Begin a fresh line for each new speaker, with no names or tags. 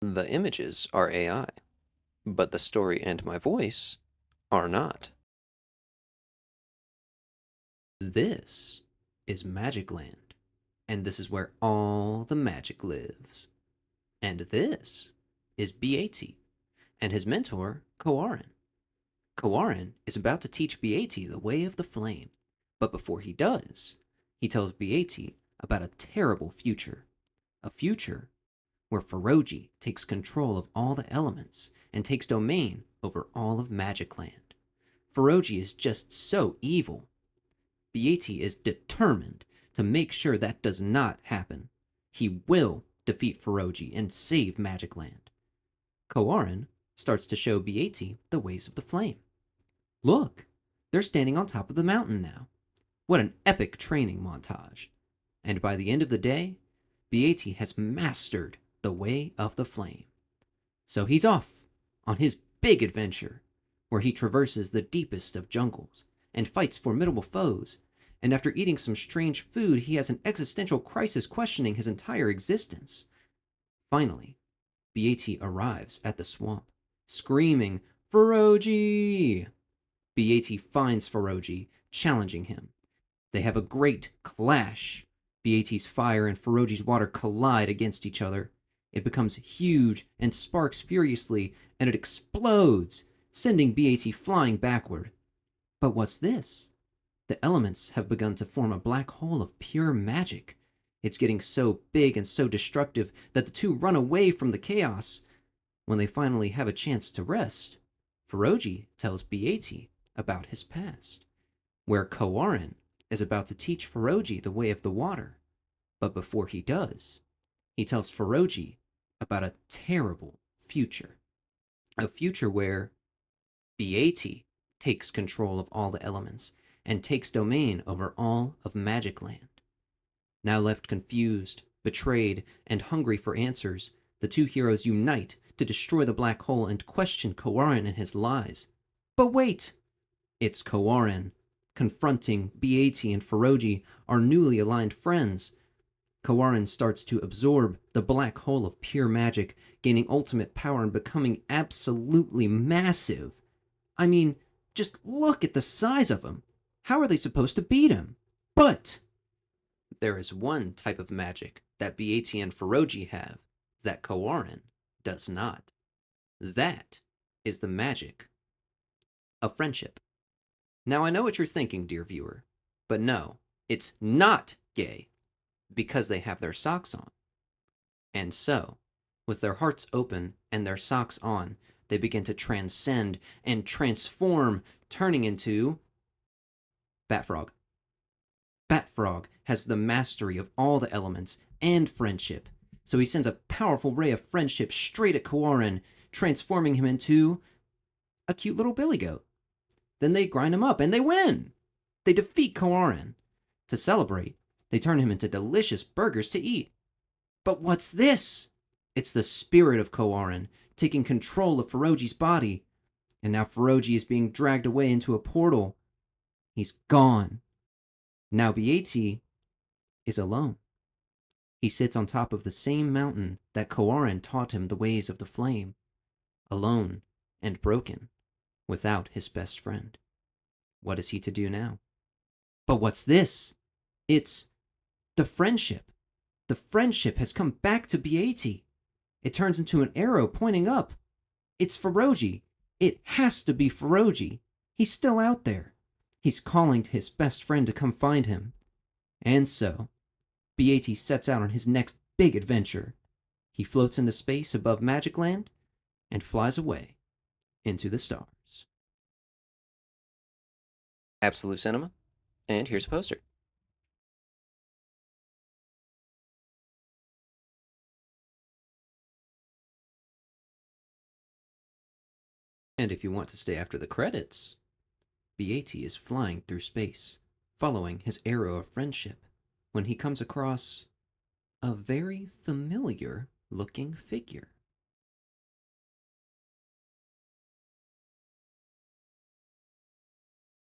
The images are AI, but the story and my voice are not. This is Magic Land, and this is where all the magic lives. And this is B.A.T. and his mentor, Koarin. Koarin is about to teach B.A.T. the way of the flame, but before he does, he tells B.A.T. about a terrible future. A future where F.R.O.G takes control of all the elements and takes domain over all of Magic Land. F.R.O.G is just so evil. B.A.T. is determined to make sure that does not happen. He will defeat F.R.O.G and save Magic Land. Koarin starts to show B.A.T. the ways of the flame. Look, they're standing on top of the mountain now. What an epic training montage. And by the end of the day, B.A.T. has mastered the way of the flame. So he's off on his big adventure, where he traverses the deepest of jungles and fights formidable foes, and after eating some strange food, he has an existential crisis questioning his entire existence. Finally, B.A.T. arrives at the swamp, screaming, F.R.O.G! B.A.T. finds F.R.O.G, challenging him. They have a great clash. B.A.T.'s fire and F.R.O.G's water collide against each other. It becomes huge and sparks furiously, and it explodes, sending B.A.T. flying backward. But what's this? The elements have begun to form a black hole of pure magic. It's getting so big and so destructive that the two run away from the chaos. When they finally have a chance to rest, F.R.O.G tells B.A.T. about his past, where Koarin is about to teach F.R.O.G the way of the water. But before he does, he tells F.R.O.G about a terrible future. A future where B.A.T. takes control of all the elements and takes domain over all of Magic Land. Now left confused, betrayed, and hungry for answers, the two heroes unite to destroy the black hole and question Koarin and his lies. But wait! It's Koarin, confronting B.A.T. and F.R.O.G, our newly aligned friends. Koarin starts to absorb the black hole of pure magic, gaining ultimate power and becoming absolutely massive. I mean, just look at the size of him. How are they supposed to beat him? But there is one type of magic that B.A.T. and F.R.O.G have that Koarin does not. That is the magic of friendship. Now, I know what you're thinking, dear viewer, but no, it's not gay because they have their socks on. And so, with their hearts open and their socks on, they begin to transcend and transform, turning into F.R.O.G. F.R.O.G has the mastery of all the elements and friendship, so he sends a powerful ray of friendship straight at Koarin, transforming him into a cute little billy goat. Then they grind him up and they win! They defeat Koarin. To celebrate, they turn him into delicious burgers to eat. But what's this? It's the spirit of Koarin, taking control of F.R.O.G's body. And now F.R.O.G is being dragged away into a portal. He's gone. Now B.A.T. is alone. He sits on top of the same mountain that Koarin taught him the ways of the flame. Alone and broken, without his best friend. What is he to do now? But what's this? It's the friendship. The friendship has come back to B.A.T. It turns into an arrow pointing up. It's F.R.O.G. It has to be F.R.O.G. He's still out there. He's calling to his best friend to come find him. And so, B.A.T. sets out on his next big adventure. He floats into space above Magic Land and flies away into the stars. Absolute Cinema, and here's a poster. And if you want to stay after the credits, B.A.T. is flying through space, following his arrow of friendship, when he comes across a very familiar looking figure.